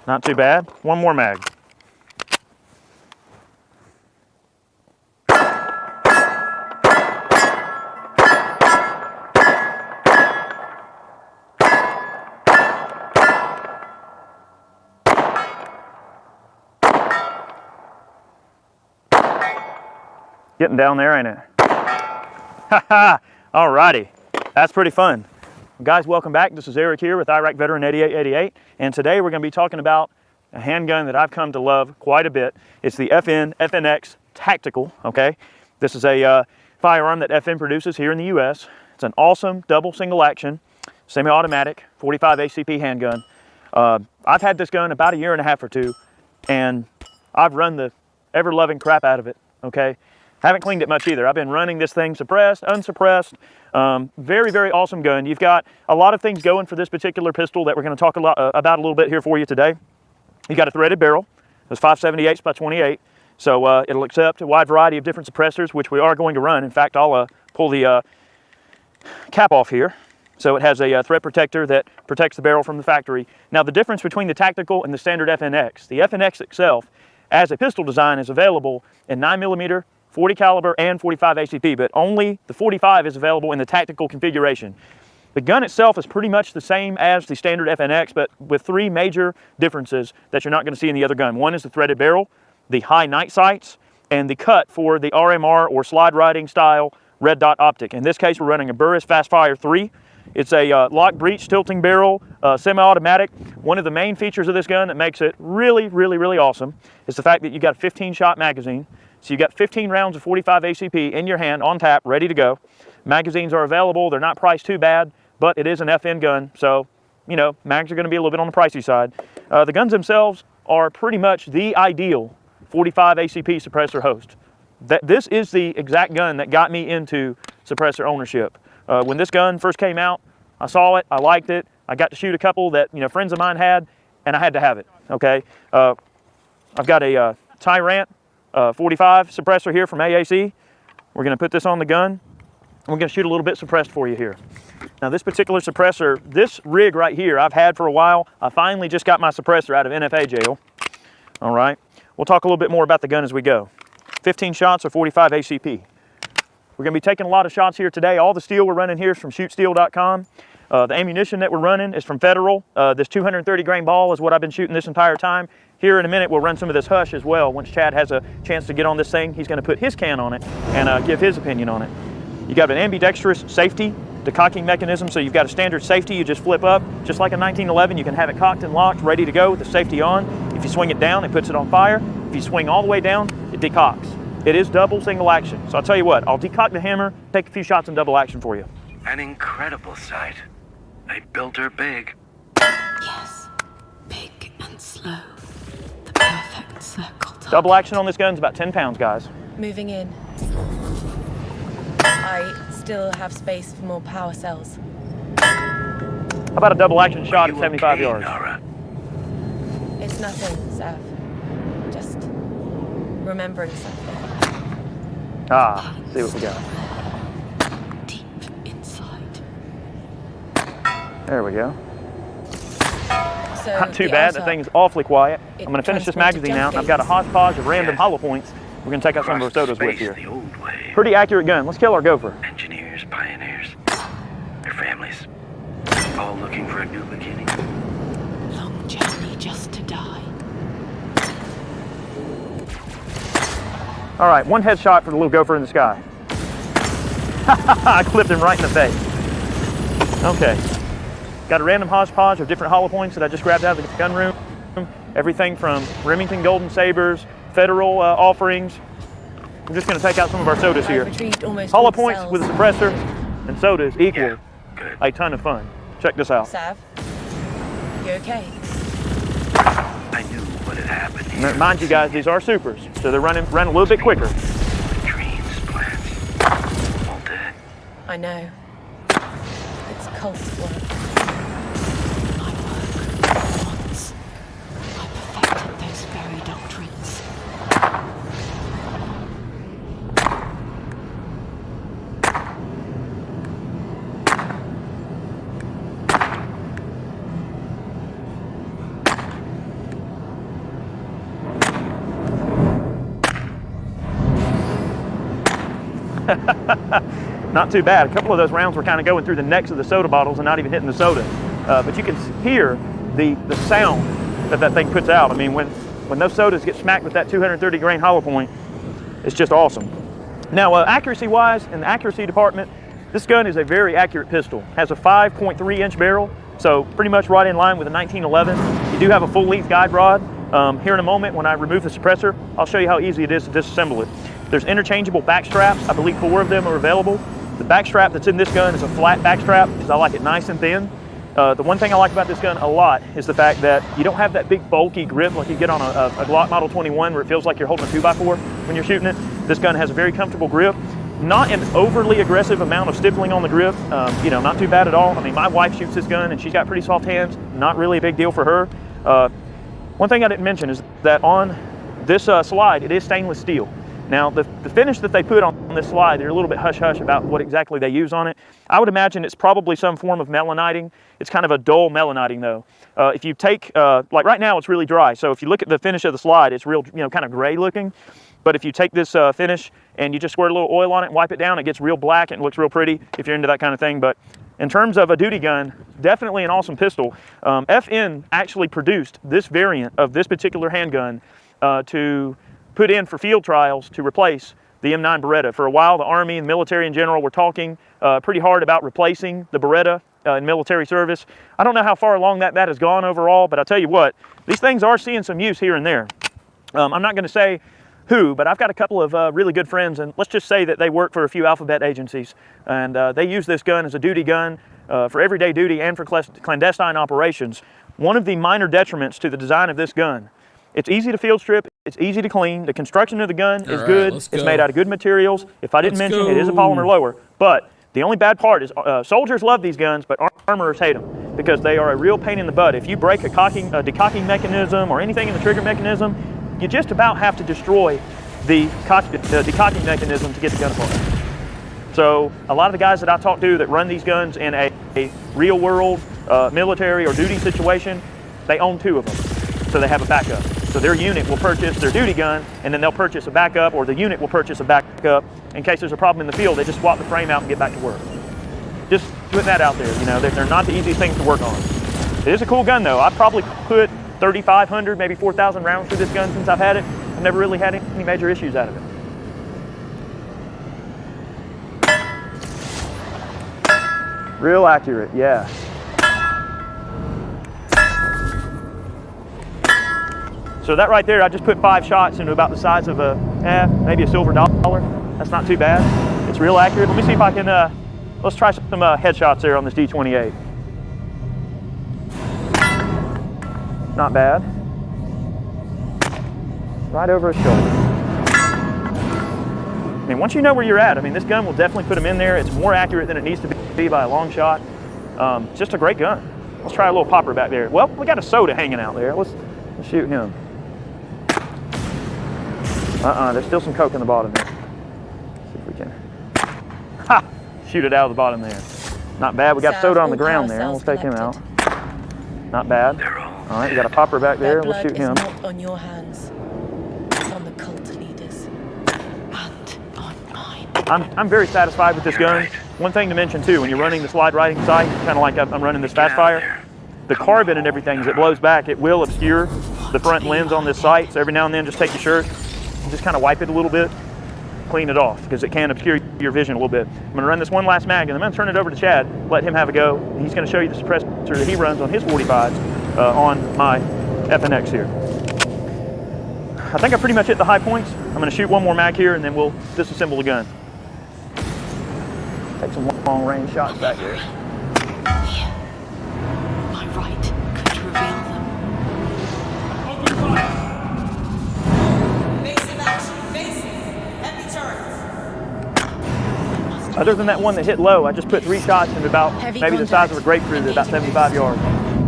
Not too bad. One more mag. Getting down there, ain't it? Haha, alrighty. That's pretty fun. Guys, welcome back. This is Eric here with Iraq Veteran 8888, and today we're going to be talking about a handgun that I've come to love quite a bit. It's the FNX Tactical, okay? This is a firearm that FN produces here in the US. It's an awesome double single action, semi-automatic, 45 ACP handgun. I've had this gun about a year and a half or two, and I've run the ever-loving crap out of it, okay? Haven't cleaned it much either. I've been running this thing suppressed, unsuppressed. Very, very awesome gun. You've got a lot of things going for this particular pistol that we're going to talk about a little bit here for you today. You got a threaded barrel. It's 5/78 by 28, so it'll accept a wide variety of different suppressors, which we are going to run. In fact, I'll pull the cap off here. So it has a thread protector that protects the barrel from the factory. Now, the difference between the Tactical and the standard FNX, the FNX itself, as a pistol design, is available in 9mm, 40 caliber, and 45 ACP, but only the 45 is available in the Tactical configuration. The gun itself is pretty much the same as the standard FNX, but with three major differences that you're not going to see in the other gun. One is the threaded barrel, the high night sights, and the cut for the RMR or slide riding style red dot optic. In this case, we're running a Burris Fastfire 3. It's a lock breech tilting barrel, semi-automatic. One of the main features of this gun that makes it really, really, really awesome is the fact that you got a 15-shot magazine. So you got 15 rounds of 45 ACP in your hand, on tap, ready to go. Magazines are available. They're not priced too bad, but it is an FN gun, so, you know, mags are going to be a little bit on the pricey side. The guns themselves are pretty much the ideal 45 ACP suppressor host. This is the exact gun that got me into suppressor ownership. When this gun first came out, I saw it, I liked it. I got to shoot a couple that, you know, friends of mine had, and I had to have it, okay? I've got a Tyrant 45 suppressor here from AAC. We're going to put this on the gun. We're going to shoot a little bit suppressed for you here. Now, this particular suppressor, this rig right here, I've had for a while. I finally just got my suppressor out of NFA jail. All right. We'll talk a little bit more about the gun as we go. 15 shots of 45 ACP. We're going to be taking a lot of shots here today. All the steel we're running here is from shootsteel.com. The ammunition that we're running is from Federal. This 230 grain ball is what I've been shooting this entire time. Here in a minute, we'll run some of this Hush as well. Once Chad has a chance to get on this thing, he's going to put his can on it and give his opinion on it. You got an ambidextrous safety, the cocking mechanism. So you've got a standard safety you just flip up. Just like a 1911, you can have it cocked and locked, ready to go with the safety on. If you swing it down, it puts it on fire. If you swing all the way down, it decocks. It is double single action. So I'll tell you what, I'll decock the hammer, take a few shots in double action for you. An incredible sight. They built her big. Yes, big and slow. The perfect circle. Double action on this gun is about 10 pounds, guys. Moving in. I still have space for more power cells. How about a double action shot at 75 yards? Nara? It's nothing, Sav. Just remembering something. Ah, see what we got. Deep inside. There we go. So Not too the bad. outer, The thing's awfully quiet. it I'm going to finish this transported magazine out, and I've got a junkies. hodgepodge of random Yes. hollow points. We're going to take out some of our Crossed sodas with space here. the old way. Pretty accurate gun. Let's kill our gopher. Engineers, pioneers, their families, all looking for a new beginning. Long journey just to die. All right, one headshot for the little gopher in the sky. I clipped him right in the face. Okay. Got a random hodgepodge of different hollow points that I just grabbed out of the gun room. Everything from Remington Golden Sabers, Federal offerings. I'm just going to take out some of our sodas I've here. retrieved almost Hollow all the points cells. with a suppressor and sodas equal Yeah, good. a ton of fun. Check this out. Sav, you okay? I knew what had happened And here. mind you guys, these are supers, so they're running a little bit quicker. Dreams, plans, all dead. I know. It's cult work. My work. Once. I perfected those very doctrines. Not too bad. A couple of those rounds were kind of going through the necks of the soda bottles and not even hitting the soda. But you can hear the sound that thing puts out. I mean, when those sodas get smacked with that 230 grain hollow point, it's just awesome. Now, accuracy-wise, in the accuracy department, this gun is a very accurate pistol. Has a 5.3 inch barrel, so pretty much right in line with a 1911. You do have a full-length guide rod. Here in a moment, when I remove the suppressor, I'll show you how easy it is to disassemble it. There's interchangeable back straps. I believe 4 of them are available. The back strap that's in this gun is a flat back strap because I like it nice and thin. The one thing I like about this gun a lot is the fact that you don't have that big bulky grip like you get on a Glock Model 21 where it feels like you're holding a 2x4 when you're shooting it. This gun has a very comfortable grip. Not an overly aggressive amount of stippling on the grip, not too bad at all. I mean, my wife shoots this gun and she's got pretty soft hands. Not really a big deal for her. One thing I didn't mention is that on this slide, it is stainless steel. Now, the finish that they put on this slide, they're a little bit hush-hush about what exactly they use on it. I would imagine it's probably some form of melaniting. It's kind of a dull melaniting, though. If you take, like right now, it's really dry. So if you look at the finish of the slide, it's real, kind of gray looking. But if you take this finish and you just squirt a little oil on it and wipe it down, it gets real black and it looks real pretty if you're into that kind of thing. But in terms of a duty gun, definitely an awesome pistol. FN actually produced this variant of this particular handgun to put in for field trials to replace the M9 Beretta. For a while, the Army and the military in general were talking pretty hard about replacing the Beretta in military service. I don't know how far along that has gone overall, but I'll tell you what, these things are seeing some use here and there. I'm not going to say who, but I've got a couple of really good friends, and let's just say that they work for a few alphabet agencies, and they use this gun as a duty gun for everyday duty and for clandestine operations. One of the minor detriments to the design of this gun, it's easy to field strip, it's easy to clean, the construction of the gun is good, it's made out of good materials. If I didn't mention, it is a polymer lower, but the only bad part is soldiers love these guns, but armorers hate them because they are a real pain in the butt. If you break a decocking mechanism or anything in the trigger mechanism, you just about have to destroy the decocking mechanism to get the gun apart. So a lot of the guys that I talk to that run these guns in a real world military or duty situation, they own 2 of them, so they have a backup. So their unit will purchase their duty gun, and then they'll purchase a backup, or the unit will purchase a backup in case there's a problem in the field. They just swap the frame out and get back to work. Just putting that out there. They're not the easiest things to work on. It is a cool gun though. I've probably put 3,500, maybe 4,000 rounds through this gun since I've had it. I've never really had any major issues out of it. Real accurate, yeah. So that right there, I just put 5 shots into about the size of maybe a silver dollar. That's not too bad. It's real accurate. Let me see if I can, let's try some headshots there on this D28. Not bad. Right over his shoulder. I mean, once you know where you're at, I mean, this gun will definitely put him in there. It's more accurate than it needs to be by a long shot. It's just a great gun. Let's try a little popper back there. Well, we got a soda hanging out there. Let's shoot him. There's still some Coke in the bottom there. Let's see if we can. Ha! Shoot it out of the bottom there. Not bad. We got soda on the ground there. We'll take him out. Not bad. All right, we got a popper back there. We'll shoot him. Not on your hands. It's on the cult leaders. And on mine. I'm very satisfied with this gun. One thing to mention too, when you're running the slide riding sight, kind of like I'm running this fast fire, the carbon and everything, as it blows back, it will obscure the front lens on this sight. So every now and then, just take your shirt and just kind of wipe it a little bit, clean it off, because it can obscure your vision a little bit. I'm going to run this one last mag, and I'm going to turn it over to Chad, let him have a go. He's going to show you the suppressor that he runs on his 45s on my FNX here. I think I pretty much hit the high points. I'm going to shoot one more mag here, and then we'll disassemble the gun. Take some long range shots back here. Here. My right could reveal them. Other than that one that hit low, I just put 3 shots into about maybe the size of a grapefruit at about 75 yards.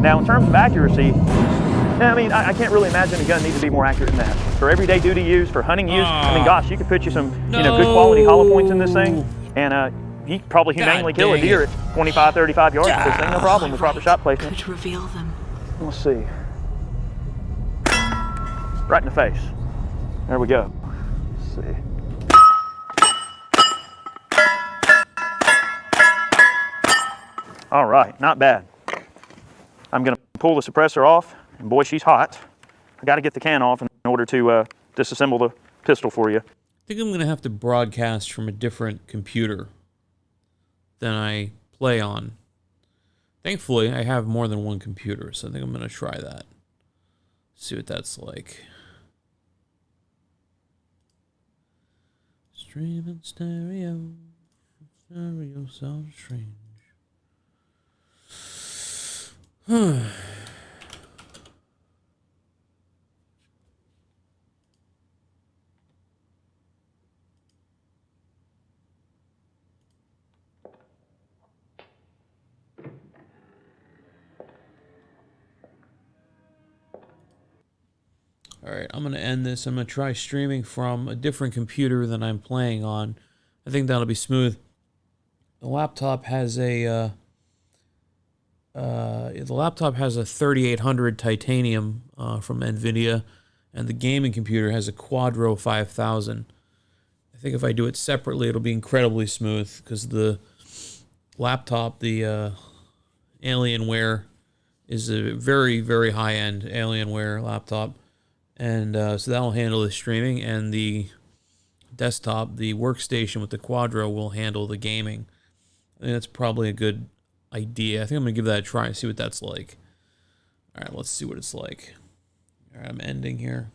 Now, in terms of accuracy, I mean, I can't really imagine a gun needs to be more accurate than that. For everyday duty use, for hunting use, I mean, gosh, you could put you some good quality hollow points in this thing, and you could probably humanely kill a deer at 25, 35 yards with this thing, no problem with proper shot placement. Could reveal them. Let's see. Right in the face. There we go. Let's see. All right, not bad. I'm gonna pull the suppressor off, and boy, she's hot. I gotta get the can off in order to disassemble the pistol for you. I think I'm going to have to broadcast from a different computer than I play on. Thankfully, I have more than one computer, so I think I'm going to try that. See what that's like. Streaming stereo. Stereo sounds strange. Alright, I'm going to end this. I'm going to try streaming from a different computer than I'm playing on. I think that'll be smooth. The laptop has a 3800 titanium from NVIDIA, and the gaming computer has a Quadro 5000. I think if I do it separately, it'll be incredibly smooth, because the laptop, the Alienware, is a very, very high-end Alienware laptop. And so that'll handle the streaming, and the desktop, the workstation with the Quadro, will handle the gaming. I think that's probably a good idea. I think I'm going to give that a try and see what that's like. All right, let's see what it's like. All right, I'm ending here.